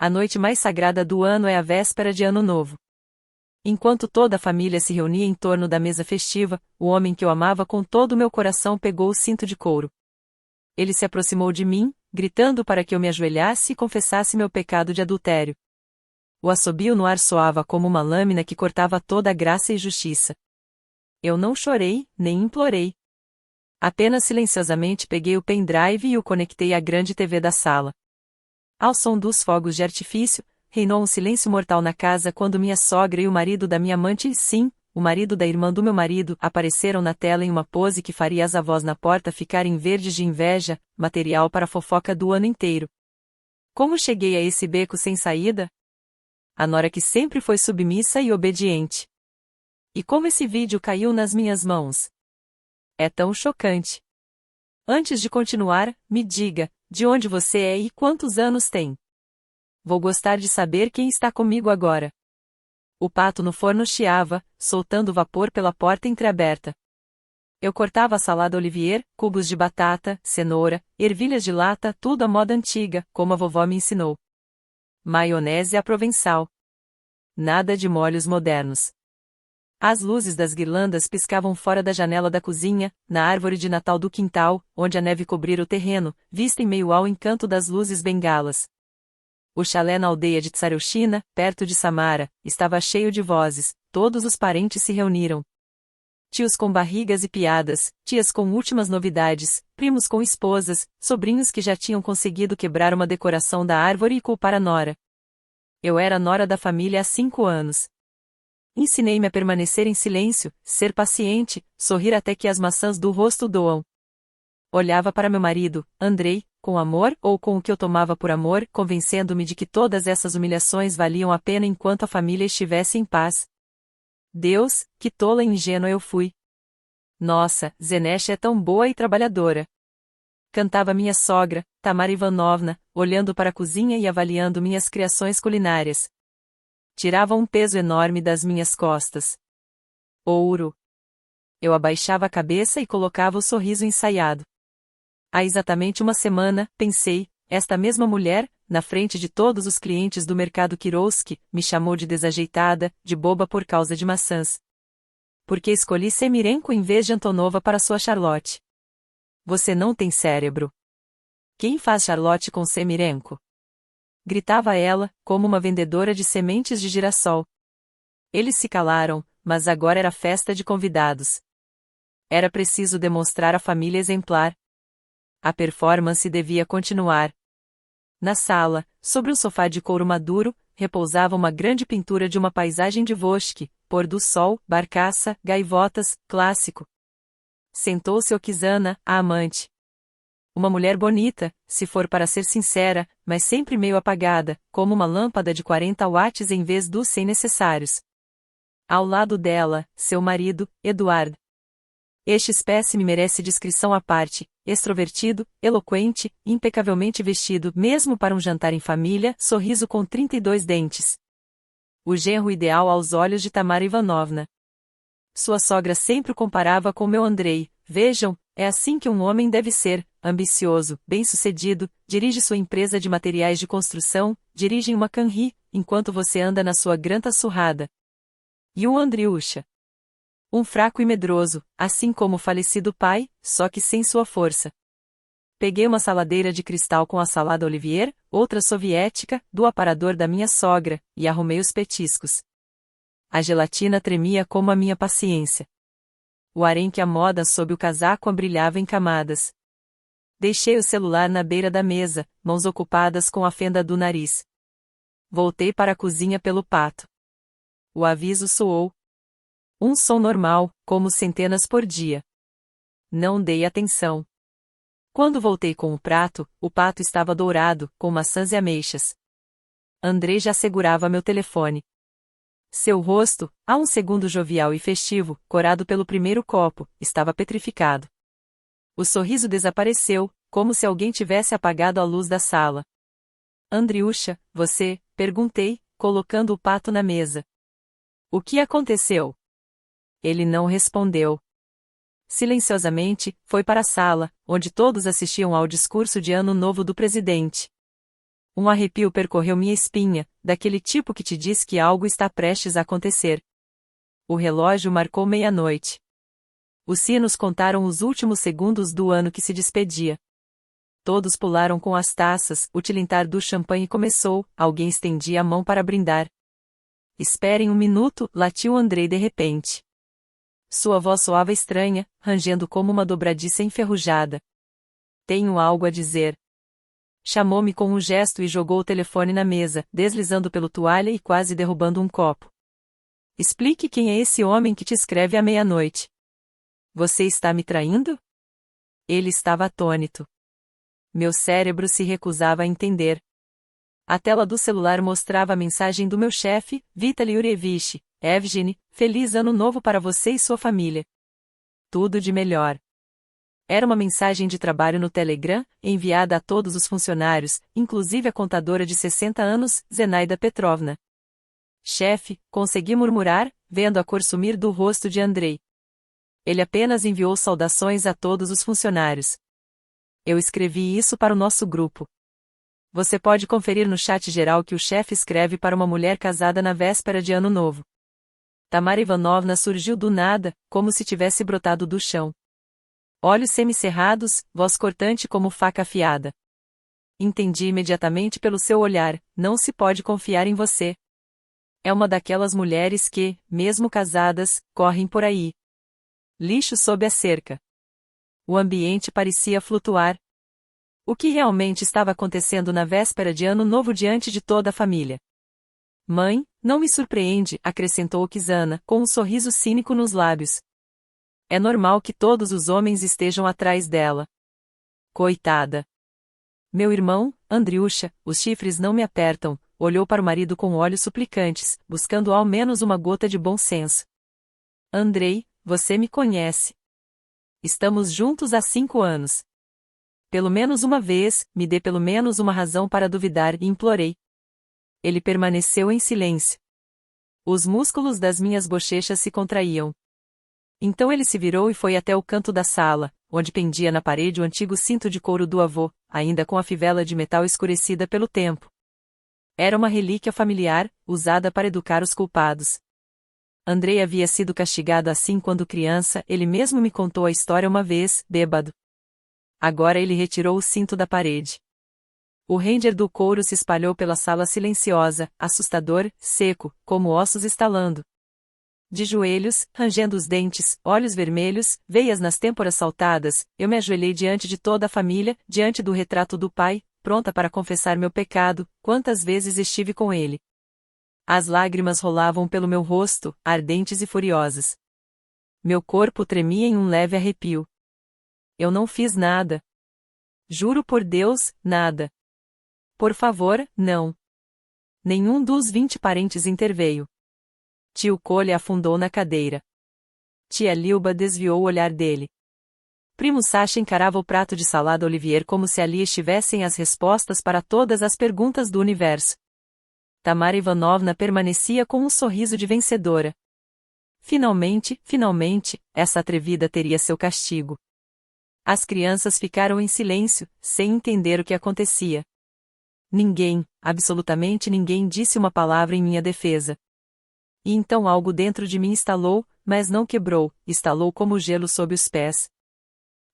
A noite mais sagrada do ano é a véspera de Ano Novo. Enquanto toda a família se reunia em torno da mesa festiva, o homem que eu amava com todo o meu coração pegou o cinto de couro. Ele se aproximou de mim, gritando para que eu me ajoelhasse e confessasse meu pecado de adultério. O assobio no ar soava como uma lâmina que cortava toda a graça e justiça. Eu não chorei, nem implorei. Apenas silenciosamente peguei o pendrive e o conectei à grande TV da sala. Ao som dos fogos de artifício, reinou um silêncio mortal na casa quando minha sogra e o marido da minha amante, sim, o marido da irmã do meu marido, apareceram na tela em uma pose que faria as avós na porta ficarem verdes de inveja, material para a fofoca do ano inteiro. Como cheguei a esse beco sem saída? A nora que sempre foi submissa e obediente. E como esse vídeo caiu nas minhas mãos? É tão chocante. Antes de continuar, me diga, de onde você é e quantos anos tem? Vou gostar de saber quem está comigo agora. O pato no forno chiava, soltando vapor pela porta entreaberta. Eu cortava a salada Olivier, cubos de batata, cenoura, ervilhas de lata, tudo à moda antiga, como a vovó me ensinou. Maionese à provençal. Nada de molhos modernos. As luzes das guirlandas piscavam fora da janela da cozinha, na árvore de Natal do quintal, onde a neve cobrira o terreno, vista em meio ao encanto das luzes bengalas. O chalé na aldeia de Tsareushina, perto de Samara, estava cheio de vozes, todos os parentes se reuniram. Tios com barrigas e piadas, tias com últimas novidades, primos com esposas, sobrinhos que já tinham conseguido quebrar uma decoração da árvore e culpar a nora. Eu era a nora da família há 5 anos. Ensinei-me a permanecer em silêncio, ser paciente, sorrir até que as maçãs do rosto doam. Olhava para meu marido, Andrei, com amor ou com o que eu tomava por amor, convencendo-me de que todas essas humilhações valiam a pena enquanto a família estivesse em paz. Deus, que tola e ingênua eu fui. Nossa, Zenesh é tão boa e trabalhadora. Cantava minha sogra, Tamara Ivanovna, olhando para a cozinha e avaliando minhas criações culinárias. Tirava um peso enorme das minhas costas. Ouro. Eu abaixava a cabeça e colocava o sorriso ensaiado. Há exatamente uma semana, pensei, esta mesma mulher, na frente de todos os clientes do mercado Kirovski, me chamou de desajeitada, de boba por causa de maçãs. Porque escolhi Semirenko em vez de Antonova para sua Charlotte. Você não tem cérebro. Quem faz Charlotte com Semirenko? Gritava ela, como uma vendedora de sementes de girassol. Eles se calaram, mas agora era festa de convidados. Era preciso demonstrar a família exemplar. A performance devia continuar. Na sala, sobre um sofá de couro maduro, repousava uma grande pintura de uma paisagem de Voschki, pôr do sol, barcaça, gaivotas, clássico. Sentou-se Okizana, a amante. Uma mulher bonita, se for para ser sincera, mas sempre meio apagada, como uma lâmpada de 40 watts em vez dos 100 necessários. Ao lado dela, seu marido, Eduard. Este espécime merece descrição à parte, extrovertido, eloquente, impecavelmente vestido mesmo para um jantar em família, sorriso com 32 dentes. O genro ideal aos olhos de Tamara Ivanovna. Sua sogra sempre o comparava com meu Andrei. Vejam, é assim que um homem deve ser, ambicioso, bem-sucedido, dirige sua empresa de materiais de construção, dirige uma Canri, enquanto você anda na sua granta surrada. E um Andriusha. Um fraco e medroso, assim como o falecido pai, só que sem sua força. Peguei uma saladeira de cristal com a salada Olivier, outra soviética, do aparador da minha sogra, e arrumei os petiscos. A gelatina tremia como a minha paciência. O arenque à moda sob o casaco brilhava em camadas. Deixei o celular na beira da mesa, mãos ocupadas com a fenda do nariz. Voltei para a cozinha pelo pato. O aviso soou. Um som normal, como centenas por dia. Não dei atenção. Quando voltei com o prato, o pato estava dourado, com maçãs e ameixas. Andrei já segurava meu telefone. Seu rosto, há um segundo jovial e festivo, corado pelo primeiro copo, estava petrificado. O sorriso desapareceu, como se alguém tivesse apagado a luz da sala. Andriusha, você? Perguntei, colocando o pato na mesa. O que aconteceu? Ele não respondeu. Silenciosamente, foi para a sala, onde todos assistiam ao discurso de Ano Novo do presidente. Um arrepio percorreu minha espinha, daquele tipo que te diz que algo está prestes a acontecer. O relógio marcou meia-noite. Os sinos contaram os últimos segundos do ano que se despedia. Todos pularam com as taças, o tilintar do champanhe começou, alguém estendia a mão para brindar. Esperem um minuto, latiu Andrei de repente. Sua voz soava estranha, rangendo como uma dobradiça enferrujada. Tenho algo a dizer. Chamou-me com um gesto e jogou o telefone na mesa, deslizando pelo toalha e quase derrubando um copo. Explique quem é esse homem que te escreve à meia-noite. Você está me traindo? Ele estava atônito. Meu cérebro se recusava a entender. A tela do celular mostrava a mensagem do meu chefe, Vitaly Yurievich: Evgeny, feliz ano novo para você e sua família. Tudo de melhor. Era uma mensagem de trabalho no Telegram, enviada a todos os funcionários, inclusive a contadora de 60 anos, Zenaida Petrovna. Chefe, consegui murmurar, vendo a cor sumir do rosto de Andrei. Ele apenas enviou saudações a todos os funcionários. Eu escrevi isso para o nosso grupo. Você pode conferir no chat geral que o chefe escreve para uma mulher casada na véspera de Ano Novo. Tamara Ivanovna surgiu do nada, como se tivesse brotado do chão. Olhos semicerrados, voz cortante como faca afiada. Entendi imediatamente pelo seu olhar, não se pode confiar em você. É uma daquelas mulheres que, mesmo casadas, correm por aí. Lixo sob a cerca. O ambiente parecia flutuar. O que realmente estava acontecendo na véspera de Ano Novo diante de toda a família? Mãe, não me surpreende, acrescentou Oksana, com um sorriso cínico nos lábios. É normal que todos os homens estejam atrás dela. Coitada. Meu irmão, Andriusha, os chifres não me apertam, olhou para o marido com olhos suplicantes, buscando ao menos uma gota de bom senso. Andrei, você me conhece. Estamos juntos há 5 anos. Pelo menos uma vez, me dê pelo menos uma razão para duvidar, implorei. Ele permaneceu em silêncio. Os músculos das minhas bochechas se contraíam. Então ele se virou e foi até o canto da sala, onde pendia na parede o antigo cinto de couro do avô, ainda com a fivela de metal escurecida pelo tempo. Era uma relíquia familiar, usada para educar os culpados. Andrei havia sido castigado assim quando criança, ele mesmo me contou a história uma vez, bêbado. Agora ele retirou o cinto da parede. O ranger do couro se espalhou pela sala silenciosa, assustador, seco, como ossos estalando. De joelhos, rangendo os dentes, olhos vermelhos, veias nas têmporas saltadas, eu me ajoelhei diante de toda a família, diante do retrato do pai, pronta para confessar meu pecado, quantas vezes estive com ele. As lágrimas rolavam pelo meu rosto, ardentes e furiosas. Meu corpo tremia em um leve arrepio. Eu não fiz nada. Juro por Deus, nada. Por favor, não. Nenhum dos 20 parentes interveio. Tio Cole afundou na cadeira. Tia Lilba desviou o olhar dele. Primo Sacha encarava o prato de salada Olivier como se ali estivessem as respostas para todas as perguntas do universo. Tamara Ivanovna permanecia com um sorriso de vencedora. Finalmente, essa atrevida teria seu castigo. As crianças ficaram em silêncio, sem entender o que acontecia. Ninguém, absolutamente ninguém disse uma palavra em minha defesa. E então algo dentro de mim estalou, mas não quebrou, estalou como gelo sob os pés.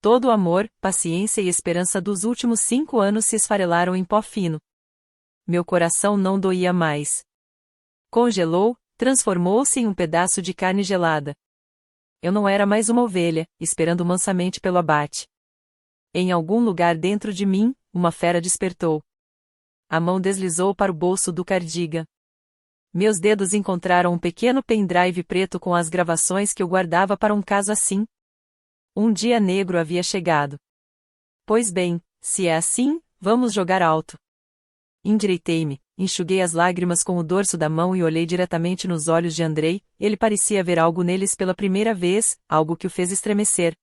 Todo o amor, paciência e esperança dos últimos 5 anos se esfarelaram em pó fino. Meu coração não doía mais. Congelou, transformou-se em um pedaço de carne gelada. Eu não era mais uma ovelha, esperando mansamente pelo abate. Em algum lugar dentro de mim, uma fera despertou. A mão deslizou para o bolso do cardigan. Meus dedos encontraram um pequeno pendrive preto com as gravações que eu guardava para um caso assim. Um dia negro havia chegado. Pois bem, se é assim, vamos jogar alto. Endireitei-me, enxuguei as lágrimas com o dorso da mão e olhei diretamente nos olhos de Andrei, ele parecia ver algo neles pela primeira vez, algo que o fez estremecer.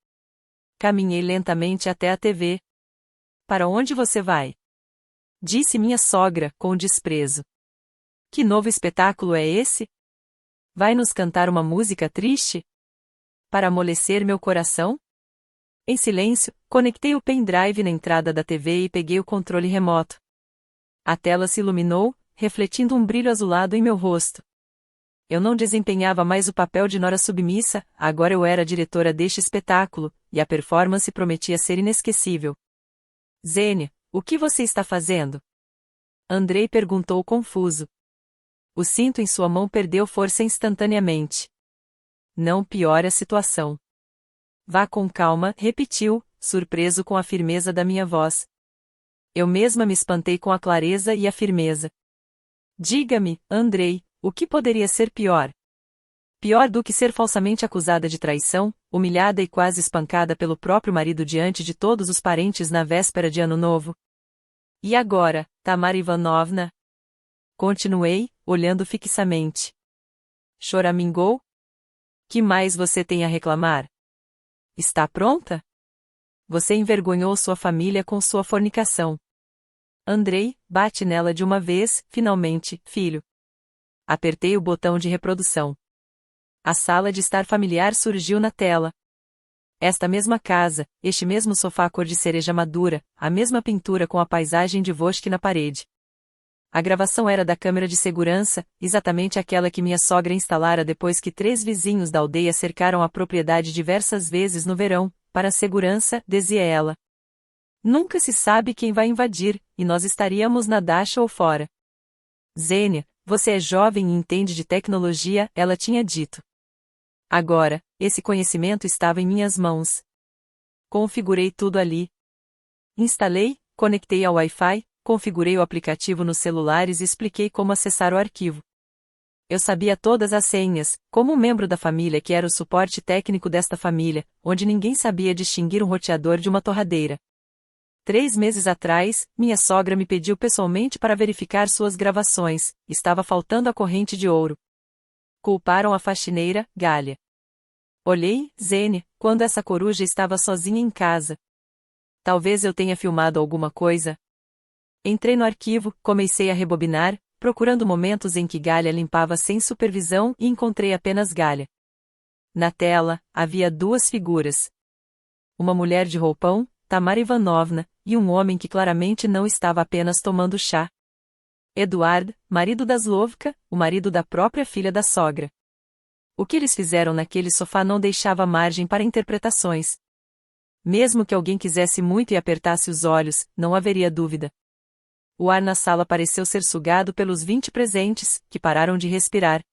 Caminhei lentamente até a TV. Para onde você vai? Disse minha sogra, com desprezo. Que novo espetáculo é esse? Vai nos cantar uma música triste? Para amolecer meu coração? Em silêncio, conectei o pendrive na entrada da TV e peguei o controle remoto. A tela se iluminou, refletindo um brilho azulado em meu rosto. Eu não desempenhava mais o papel de nora submissa, agora eu era a diretora deste espetáculo, e a performance prometia ser inesquecível. Zênia, o que você está fazendo? Andrei perguntou confuso. O cinto em sua mão perdeu força instantaneamente. Não piore a situação. Vá com calma, repetiu, surpreso com a firmeza da minha voz. Eu mesma me espantei com a clareza e a firmeza. Diga-me, Andrei, o que poderia ser pior? Pior do que ser falsamente acusada de traição, humilhada e quase espancada pelo próprio marido diante de todos os parentes na véspera de Ano Novo? E agora, Tamara Ivanovna? Continuei, olhando fixamente. Choramingou? Que mais você tem a reclamar? Está pronta? Você envergonhou sua família com sua fornicação. Andrei, bate nela de uma vez, finalmente, filho. Apertei o botão de reprodução. A sala de estar familiar surgiu na tela. Esta mesma casa, este mesmo sofá cor de cereja madura, a mesma pintura com a paisagem de Voschk na parede. A gravação era da câmera de segurança, exatamente aquela que minha sogra instalara depois que 3 vizinhos da aldeia cercaram a propriedade diversas vezes no verão, para a segurança, dizia ela. Nunca se sabe quem vai invadir, e nós estaríamos na dacha ou fora. Zênia, você é jovem e entende de tecnologia, ela tinha dito. Agora, esse conhecimento estava em minhas mãos. Configurei tudo ali. Instalei, conectei ao Wi-Fi, configurei o aplicativo nos celulares e expliquei como acessar o arquivo. Eu sabia todas as senhas, como um membro da família que era o suporte técnico desta família, onde ninguém sabia distinguir um roteador de uma torradeira. 3 meses atrás, minha sogra me pediu pessoalmente para verificar suas gravações, estava faltando a corrente de ouro. Culparam a faxineira, Gália. Olhei, Zene, quando essa coruja estava sozinha em casa. Talvez eu tenha filmado alguma coisa. Entrei no arquivo, comecei a rebobinar, procurando momentos em que Gália limpava sem supervisão e encontrei apenas Gália. Na tela, havia 2 figuras. Uma mulher de roupão, Tamara Ivanovna, e um homem que claramente não estava apenas tomando chá. Eduard, marido da Zlovka, o marido da própria filha da sogra. O que eles fizeram naquele sofá não deixava margem para interpretações. Mesmo que alguém quisesse muito e apertasse os olhos, não haveria dúvida. O ar na sala pareceu ser sugado pelos 20 presentes, que pararam de respirar.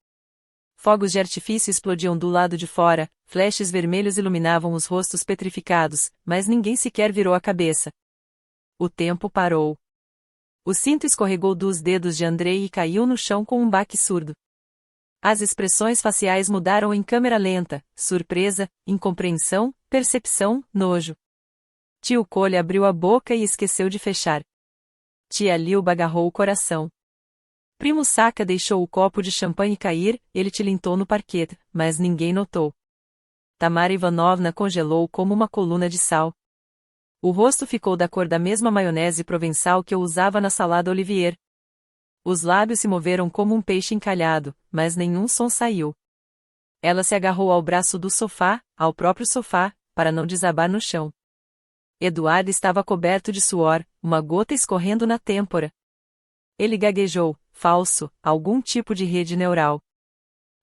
Fogos de artifício explodiam do lado de fora, flashes vermelhos iluminavam os rostos petrificados, mas ninguém sequer virou a cabeça. O tempo parou. O cinto escorregou dos dedos de Andrei e caiu no chão com um baque surdo. As expressões faciais mudaram em câmera lenta, surpresa, incompreensão, percepção, nojo. Tio Cole abriu a boca e esqueceu de fechar. Tia Lilba agarrou o coração. Primo Saka deixou o copo de champanhe cair, ele tilintou no parquet, mas ninguém notou. Tamara Ivanovna congelou como uma coluna de sal. O rosto ficou da cor da mesma maionese provençal que eu usava na salada Olivier. Os lábios se moveram como um peixe encalhado, mas nenhum som saiu. Ela se agarrou ao braço do sofá, ao próprio sofá, para não desabar no chão. Eduardo estava coberto de suor, uma gota escorrendo na têmpora. Ele gaguejou, falso, algum tipo de rede neural.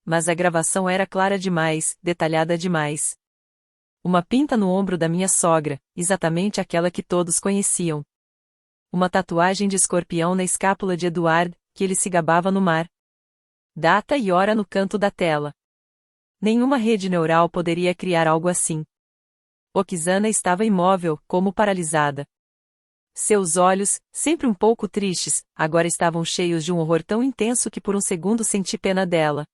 Mas a gravação era clara demais, detalhada demais. Uma pinta no ombro da minha sogra, exatamente aquela que todos conheciam. Uma tatuagem de escorpião na escápula de Eduard, que ele se gabava no mar. Data e hora no canto da tela. Nenhuma rede neural poderia criar algo assim. Oksana estava imóvel, como paralisada. Seus olhos, sempre um pouco tristes, agora estavam cheios de um horror tão intenso que por um segundo senti pena dela.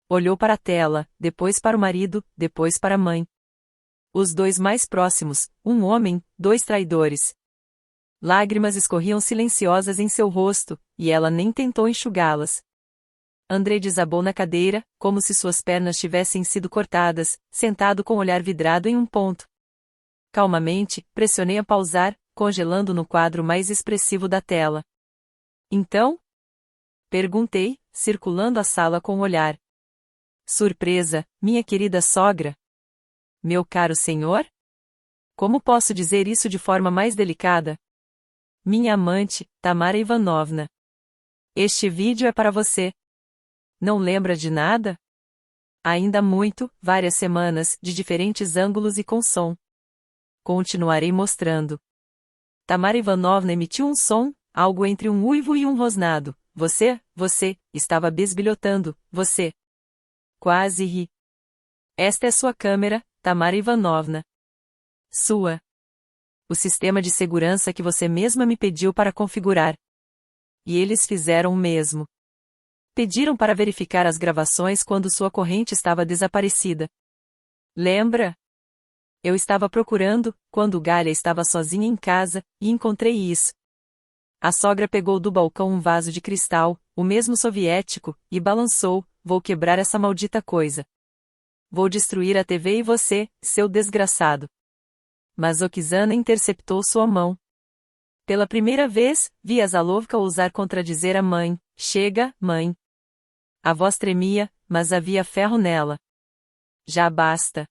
Olhou para a tela, depois para o marido, depois para a mãe. Os 2 mais próximos, um homem, 2 traidores. Lágrimas escorriam silenciosas em seu rosto, e ela nem tentou enxugá-las. Andrei desabou na cadeira, como se suas pernas tivessem sido cortadas, sentado com o olhar vidrado em um ponto. Calmamente, pressionei a pausar, congelando no quadro mais expressivo da tela. Então? Perguntei, circulando a sala com o olhar. Surpresa, minha querida sogra. Meu caro senhor? Como posso dizer isso de forma mais delicada? Minha amante, Tamara Ivanovna. Este vídeo é para você. Não lembra de nada? Ainda muito, várias semanas, de diferentes ângulos e com som. Continuarei mostrando. Tamara Ivanovna emitiu um som, algo entre um uivo e um rosnado. Você, estava bisbilhotando, você. Quase ri. Esta é sua câmera, Tamara Ivanovna. Sua. O sistema de segurança que você mesma me pediu para configurar. E eles fizeram o mesmo. Pediram para verificar as gravações quando sua corrente estava desaparecida. Lembra? Eu estava procurando, quando Gália estava sozinha em casa, e encontrei isso. A sogra pegou do balcão um vaso de cristal, o mesmo soviético, e balançou: vou quebrar essa maldita coisa. Vou destruir a TV e você, seu desgraçado. Mas Oksana interceptou sua mão. Pela primeira vez, vi a Zalovka ousar contradizer a mãe. Chega, mãe. A voz tremia, mas havia ferro nela. Já basta.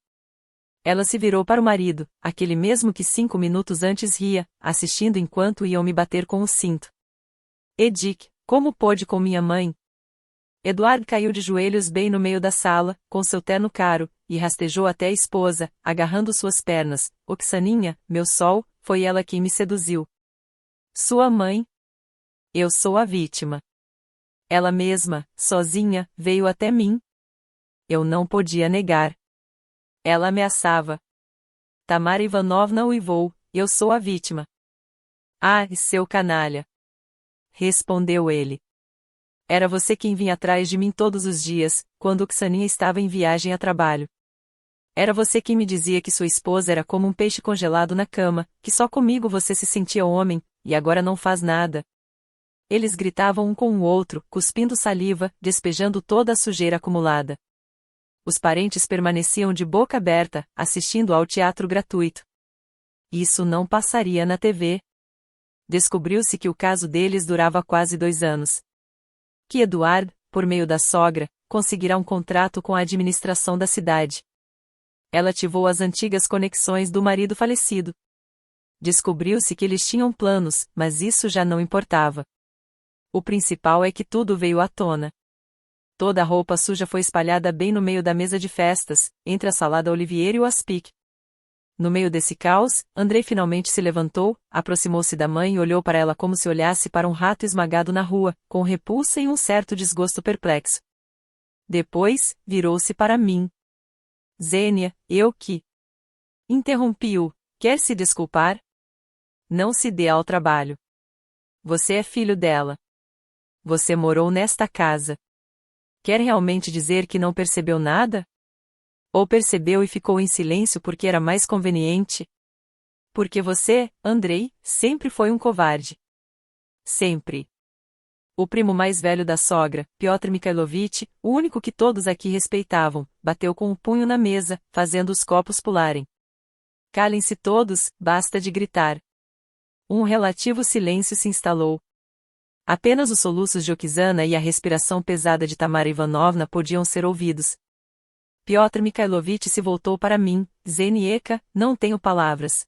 Ela se virou para o marido, aquele mesmo que 5 minutos antes ria, assistindo enquanto iam me bater com o cinto. Edic, como pôde com minha mãe? Eduardo caiu de joelhos bem no meio da sala, com seu terno caro, e rastejou até a esposa, agarrando suas pernas. Oksaninha, meu sol, foi ela quem me seduziu. Sua mãe? Eu sou a vítima. Ela mesma, sozinha, veio até mim. Eu não podia negar. Ela ameaçava. Tamara Ivanovna uivou: eu sou a vítima. Ah, seu canalha! Respondeu ele. Era você quem vinha atrás de mim todos os dias, quando Oksaninha estava em viagem a trabalho. Era você quem me dizia que sua esposa era como um peixe congelado na cama, que só comigo você se sentia homem, e agora não faz nada. Eles gritavam um com o outro, cuspindo saliva, despejando toda a sujeira acumulada. Os parentes permaneciam de boca aberta, assistindo ao teatro gratuito. Isso não passaria na TV. Descobriu-se que o caso deles durava quase 2 anos. Que Eduard, por meio da sogra, conseguirá um contrato com a administração da cidade. Ela ativou as antigas conexões do marido falecido. Descobriu-se que eles tinham planos, mas isso já não importava. O principal é que tudo veio à tona. Toda a roupa suja foi espalhada bem no meio da mesa de festas, entre a salada Olivier e o aspic. No meio desse caos, Andrei finalmente se levantou, aproximou-se da mãe e olhou para ela como se olhasse para um rato esmagado na rua, com repulsa e um certo desgosto perplexo. Depois, virou-se para mim. Zênia, eu que... Interrompi-o. Quer se desculpar? Não se dê ao trabalho. Você é filho dela. Você morou nesta casa. Quer realmente dizer que não percebeu nada? Ou percebeu e ficou em silêncio porque era mais conveniente? Porque você, Andrei, sempre foi um covarde. Sempre. O primo mais velho da sogra, Piotr Mikhailovich, o único que todos aqui respeitavam, bateu com o punho na mesa, fazendo os copos pularem. Calem-se todos, basta de gritar. Um relativo silêncio se instalou. Apenas os soluços de Oksana e a respiração pesada de Tamara Ivanovna podiam ser ouvidos. Piotr Mikhailovich se voltou para mim. Zenieka, não tenho palavras.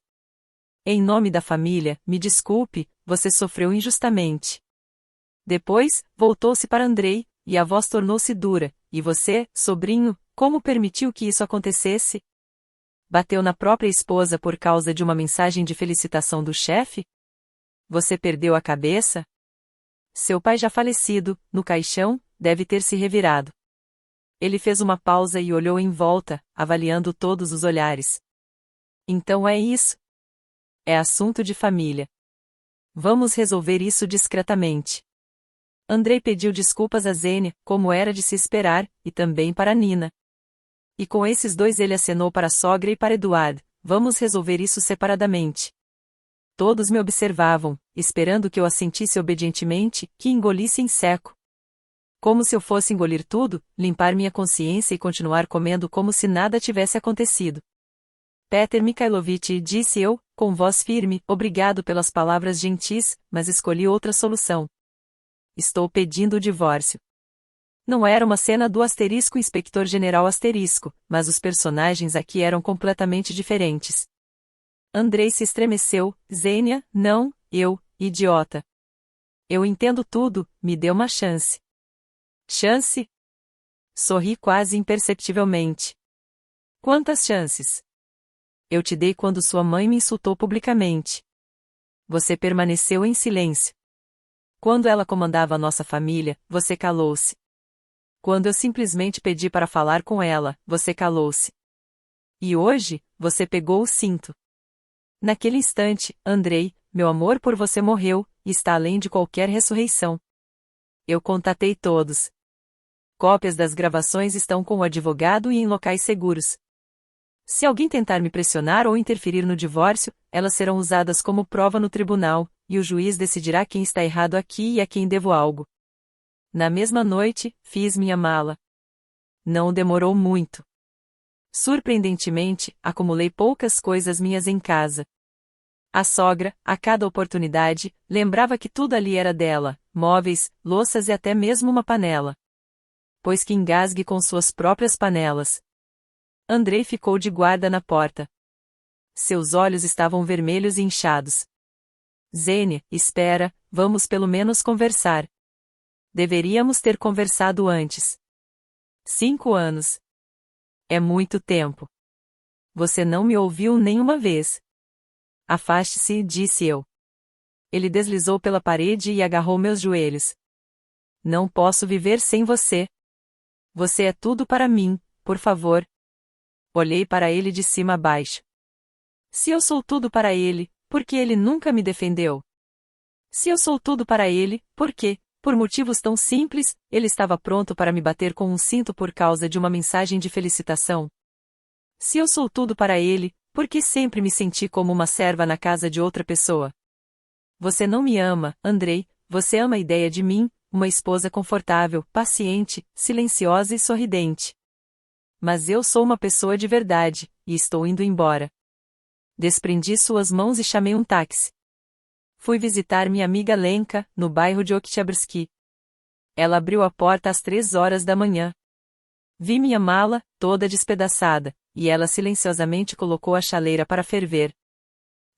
Em nome da família, me desculpe, você sofreu injustamente. Depois, voltou-se para Andrei, e a voz tornou-se dura. E você, sobrinho, como permitiu que isso acontecesse? Bateu na própria esposa por causa de uma mensagem de felicitação do chefe? Você perdeu a cabeça? Seu pai já falecido, no caixão, deve ter se revirado. Ele fez uma pausa e olhou em volta, avaliando todos os olhares. Então é isso. É assunto de família. Vamos resolver isso discretamente. Andrei pediu desculpas a Zênia, como era de se esperar, e também para Nina. E com esses dois ele acenou para a sogra e para Eduard: vamos resolver isso separadamente. Todos me observavam, esperando que eu assentisse obedientemente, que engolisse em seco. Como se eu fosse engolir tudo, limpar minha consciência e continuar comendo como se nada tivesse acontecido. Peter Mikhailovich, disse eu, com voz firme, obrigado pelas palavras gentis, mas escolhi outra solução. Estou pedindo o divórcio. Não era uma cena do *Inspector-General*, mas os personagens aqui eram completamente diferentes. Andrei se estremeceu. Zênia, não, idiota. Eu entendo tudo, me dê uma chance. Chance? Sorri quase imperceptivelmente. Quantas chances? Eu te dei quando sua mãe me insultou publicamente. Você permaneceu em silêncio. Quando ela comandava a nossa família, você calou-se. Quando eu simplesmente pedi para falar com ela, você calou-se. E hoje, você pegou o cinto. Naquele instante, Andrei, meu amor por você morreu, e está além de qualquer ressurreição. Eu contatei todos. Cópias das gravações estão com o advogado e em locais seguros. Se alguém tentar me pressionar ou interferir no divórcio, elas serão usadas como prova no tribunal, e o juiz decidirá quem está errado aqui e a quem devo algo. Na mesma noite, fiz minha mala. Não demorou muito. Surpreendentemente, acumulei poucas coisas minhas em casa. A sogra, a cada oportunidade, lembrava que tudo ali era dela, móveis, louças e até mesmo uma panela. Pois que engasgue com suas próprias panelas. Andrei ficou de guarda na porta. Seus olhos estavam vermelhos e inchados. Zênia, espera, vamos pelo menos conversar. Deveríamos ter conversado antes. 5 anos. É muito tempo. Você não me ouviu nenhuma vez. Afaste-se, disse eu. Ele deslizou pela parede e agarrou meus joelhos. Não posso viver sem você. Você é tudo para mim, por favor. Olhei para ele de cima a baixo. Se eu sou tudo para ele, por que ele nunca me defendeu? Se eu sou tudo para ele, por que, por motivos tão simples, ele estava pronto para me bater com um cinto por causa de uma mensagem de felicitação? Se eu sou tudo para ele, por que sempre me senti como uma serva na casa de outra pessoa? Você não me ama, Andrei, você ama a ideia de mim, uma esposa confortável, paciente, silenciosa e sorridente. Mas eu sou uma pessoa de verdade, e estou indo embora. Desprendi suas mãos e chamei um táxi. Fui visitar minha amiga Lenka, no bairro de Oktyabrski. Ela abriu a porta às 3 horas da manhã. Vi minha mala, toda despedaçada, e ela silenciosamente colocou a chaleira para ferver.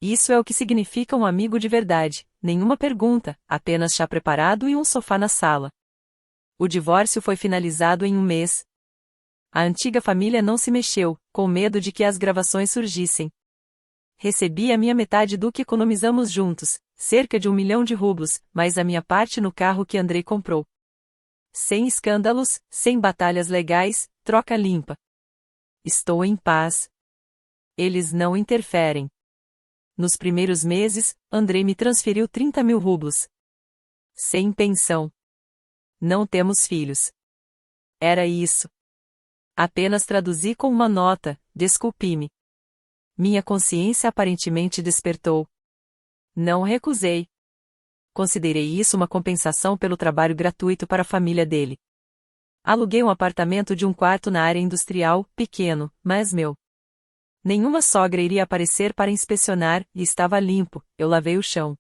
Isso é o que significa um amigo de verdade, nenhuma pergunta, apenas chá preparado e um sofá na sala. O divórcio foi finalizado em 1 mês. A antiga família não se mexeu, com medo de que as gravações surgissem. Recebi a minha metade do que economizamos juntos, cerca de 1 milhão de rublos, mais a minha parte no carro que Andrei comprou. Sem escândalos, sem batalhas legais, troca limpa. Estou em paz. Eles não interferem. Nos primeiros meses, Andrei me transferiu 30 mil rublos. Sem pensão. Não temos filhos. Era isso. Apenas traduzi com uma nota, desculpe-me. Minha consciência aparentemente despertou. Não recusei. Considerei isso uma compensação pelo trabalho gratuito para a família dele. Aluguei um apartamento de 1 quarto na área industrial, pequeno, mas meu. Nenhuma sogra iria aparecer para inspecionar, e estava limpo, eu lavei o chão.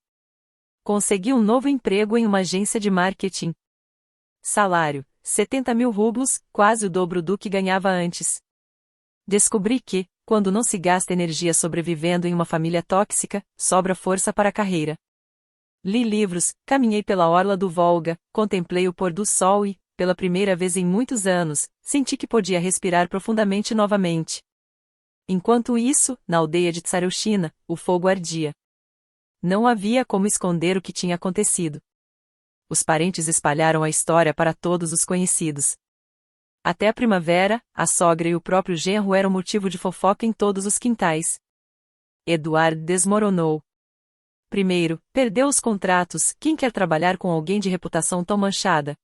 Consegui um novo emprego em uma agência de marketing. Salário, 70 mil rublos, quase o dobro do que ganhava antes. Descobri que, quando não se gasta energia sobrevivendo em uma família tóxica, sobra força para a carreira. Li livros, caminhei pela orla do Volga, contemplei o pôr do sol e, pela primeira vez em muitos anos, senti que podia respirar profundamente novamente. Enquanto isso, na aldeia de Tsarushina, o fogo ardia. Não havia como esconder o que tinha acontecido. Os parentes espalharam a história para todos os conhecidos. Até a primavera, a sogra e o próprio genro eram motivo de fofoca em todos os quintais. Eduard desmoronou. Primeiro, perdeu os contratos, quem quer trabalhar com alguém de reputação tão manchada?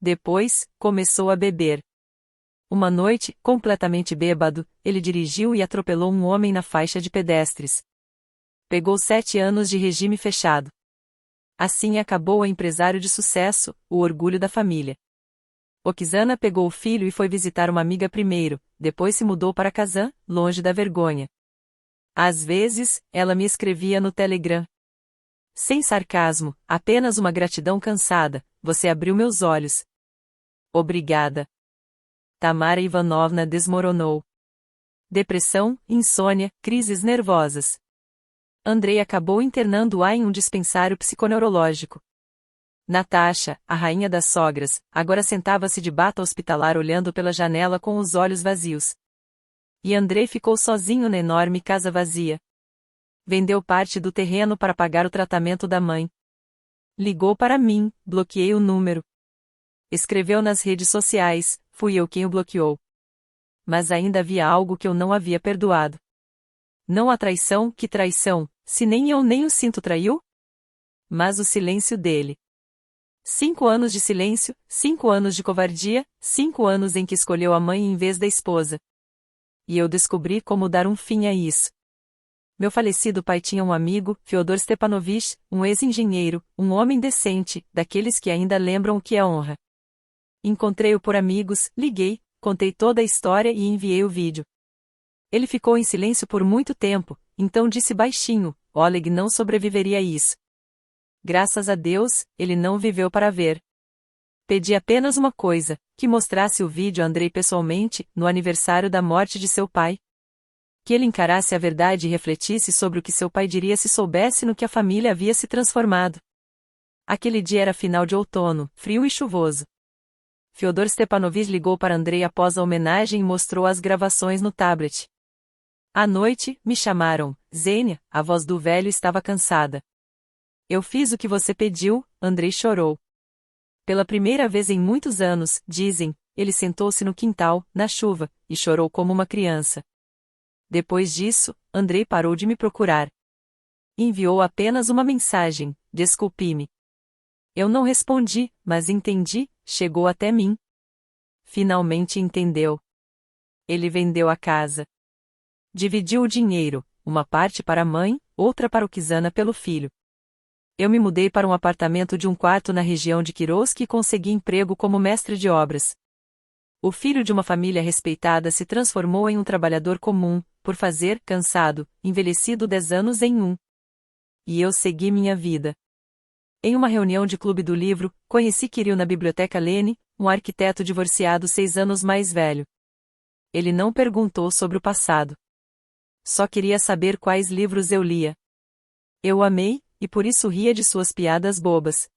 Depois, começou a beber. Uma noite, completamente bêbado, ele dirigiu e atropelou um homem na faixa de pedestres. Pegou 7 anos de regime fechado. Assim acabou o empresário de sucesso, o orgulho da família. Oksana pegou o filho e foi visitar uma amiga primeiro, depois se mudou para Kazan, longe da vergonha. Às vezes, ela me escrevia no Telegram. Sem sarcasmo, apenas uma gratidão cansada, você abriu meus olhos. Obrigada. Tamara Ivanovna desmoronou. Depressão, insônia, crises nervosas. Andrei acabou internando-a em um dispensário psiconeurológico. Natasha, a rainha das sogras, agora sentava-se de bata hospitalar olhando pela janela com os olhos vazios. E Andrei ficou sozinho na enorme casa vazia. Vendeu parte do terreno para pagar o tratamento da mãe. Ligou para mim, bloqueei o número. Escreveu nas redes sociais, fui eu quem o bloqueou. Mas ainda havia algo que eu não havia perdoado. Não a traição, que traição, se nem eu nem o sinto traiu? Mas o silêncio dele. 5 anos de silêncio, 5 anos de covardia, 5 anos em que escolheu a mãe em vez da esposa. E eu descobri como dar um fim a isso. Meu falecido pai tinha um amigo, Fyodor Stepanovich, um ex-engenheiro, um homem decente, daqueles que ainda lembram o que é honra. Encontrei-o por amigos, liguei, contei toda a história e enviei o vídeo. Ele ficou em silêncio por muito tempo, então disse baixinho, Oleg não sobreviveria a isso. Graças a Deus, ele não viveu para ver. Pedi apenas uma coisa, que mostrasse o vídeo a Andrei pessoalmente, no aniversário da morte de seu pai. Que ele encarasse a verdade e refletisse sobre o que seu pai diria se soubesse no que a família havia se transformado. Aquele dia era final de outono, frio e chuvoso. Fyodor Stepanovich ligou para Andrei após a homenagem e mostrou as gravações no tablet. À noite, me chamaram, Zênia, a voz do velho estava cansada. Eu fiz o que você pediu, Andrei chorou. Pela primeira vez em muitos anos, dizem, ele sentou-se no quintal, na chuva, e chorou como uma criança. Depois disso, Andrei parou de me procurar. Enviou apenas uma mensagem, desculpe-me. Eu não respondi, mas entendi, chegou até mim. Finalmente entendeu. Ele vendeu a casa. Dividiu o dinheiro, uma parte para a mãe, outra para o Kizana pelo filho. Eu me mudei para um apartamento de um quarto na região de Kirovsk e consegui emprego como mestre de obras. O filho de uma família respeitada se transformou em um trabalhador comum, por fazer, cansado, envelhecido 10 anos em um. E eu segui minha vida. Em uma reunião de clube do livro, conheci Kirill na biblioteca Lene, um arquiteto divorciado 6 anos mais velho. Ele não perguntou sobre o passado. Só queria saber quais livros eu lia. Eu o amei, e por isso ria de suas piadas bobas.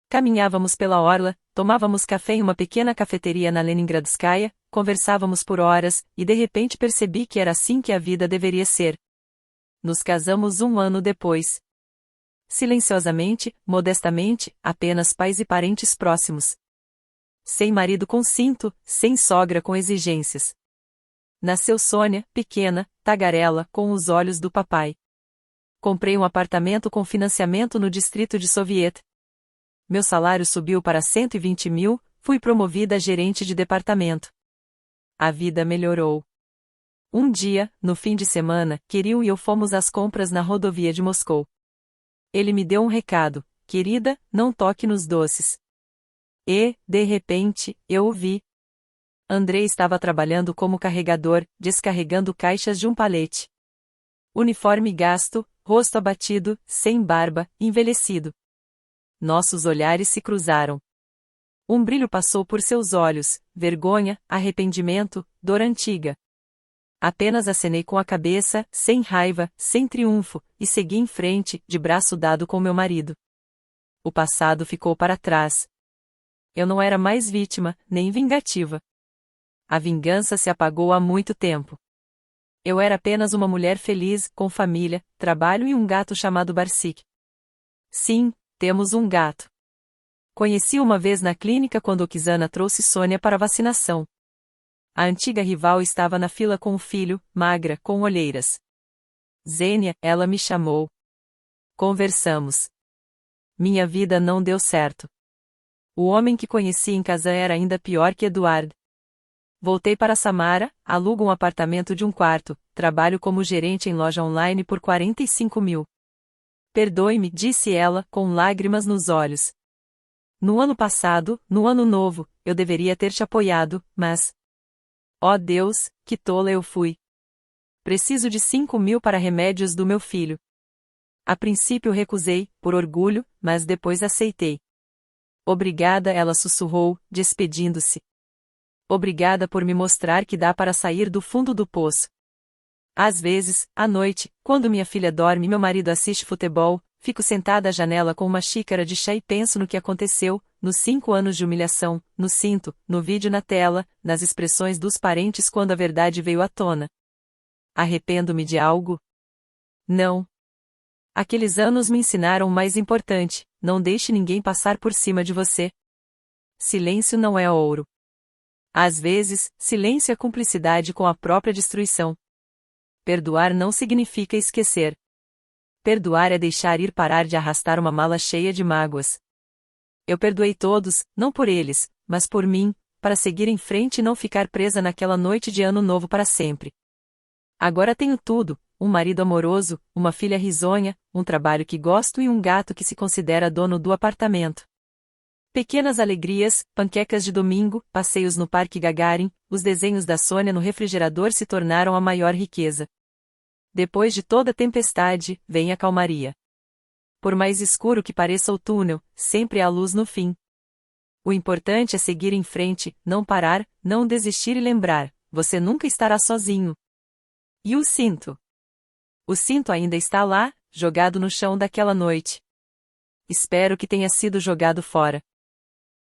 Caminhávamos pela orla, tomávamos café em uma pequena cafeteria na Leningradskaya, conversávamos por horas, e de repente percebi que era assim que a vida deveria ser. Nos casamos 1 ano depois. Silenciosamente, modestamente, apenas pais e parentes próximos. Sem marido com cinto, sem sogra com exigências. Nasceu Sônia, pequena, tagarela, com os olhos do papai. Comprei um apartamento com financiamento no distrito de Soviet. Meu salário subiu para 120 mil, fui promovida a gerente de departamento. A vida melhorou. Um dia, no fim de semana, Kirill e eu fomos às compras na rodovia de Moscou. Ele me deu um recado, querida, não toque nos doces. E, de repente, eu o vi. Andrei estava trabalhando como carregador, descarregando caixas de um palete. Uniforme gasto, rosto abatido, sem barba, envelhecido. Nossos olhares se cruzaram. Um brilho passou por seus olhos, vergonha, arrependimento, dor antiga. Apenas acenei com a cabeça, sem raiva, sem triunfo, e segui em frente, de braço dado com meu marido. O passado ficou para trás. Eu não era mais vítima, nem vingativa. A vingança se apagou há muito tempo. Eu era apenas uma mulher feliz, com família, trabalho e um gato chamado Barsik. Sim, temos um gato. Conheci uma vez na clínica quando Oksana trouxe Sônia para vacinação. A antiga rival estava na fila com o filho, magra, com olheiras. Zênia, ela me chamou. Conversamos. Minha vida não deu certo. O homem que conheci em Kazan era ainda pior que Eduard. Voltei para Samara, alugo um apartamento de um quarto, trabalho como gerente em loja online por 45 mil. Perdoe-me, disse ela, com lágrimas nos olhos. No ano passado, no ano novo, eu deveria ter te apoiado, mas... Oh Deus, que tola eu fui. Preciso de 5 mil para remédios do meu filho. A princípio recusei, por orgulho, mas depois aceitei. Obrigada, ela sussurrou, despedindo-se. Obrigada por me mostrar que dá para sair do fundo do poço. Às vezes, à noite, quando minha filha dorme e meu marido assiste futebol, fico sentada à janela com uma xícara de chá e penso no que aconteceu, nos 5 anos de humilhação, no cinto, no vídeo na tela, nas expressões dos parentes quando a verdade veio à tona. Arrependo-me de algo? Não. Aqueles anos me ensinaram o mais importante: não deixe ninguém passar por cima de você. Silêncio não é ouro. Às vezes, silêncio é cumplicidade com a própria destruição. Perdoar não significa esquecer. Perdoar é deixar ir, parar de arrastar uma mala cheia de mágoas. Eu perdoei todos, não por eles, mas por mim, para seguir em frente e não ficar presa naquela noite de ano novo para sempre. Agora tenho tudo: um marido amoroso, uma filha risonha, um trabalho que gosto e um gato que se considera dono do apartamento. Pequenas alegrias, panquecas de domingo, passeios no Parque Gagarin, os desenhos da Sônia no refrigerador se tornaram a maior riqueza. Depois de toda tempestade, vem a calmaria. Por mais escuro que pareça o túnel, sempre há luz no fim. O importante é seguir em frente, não parar, não desistir e lembrar: você nunca estará sozinho. E o cinto? O cinto ainda está lá, jogado no chão daquela noite. Espero que tenha sido jogado fora.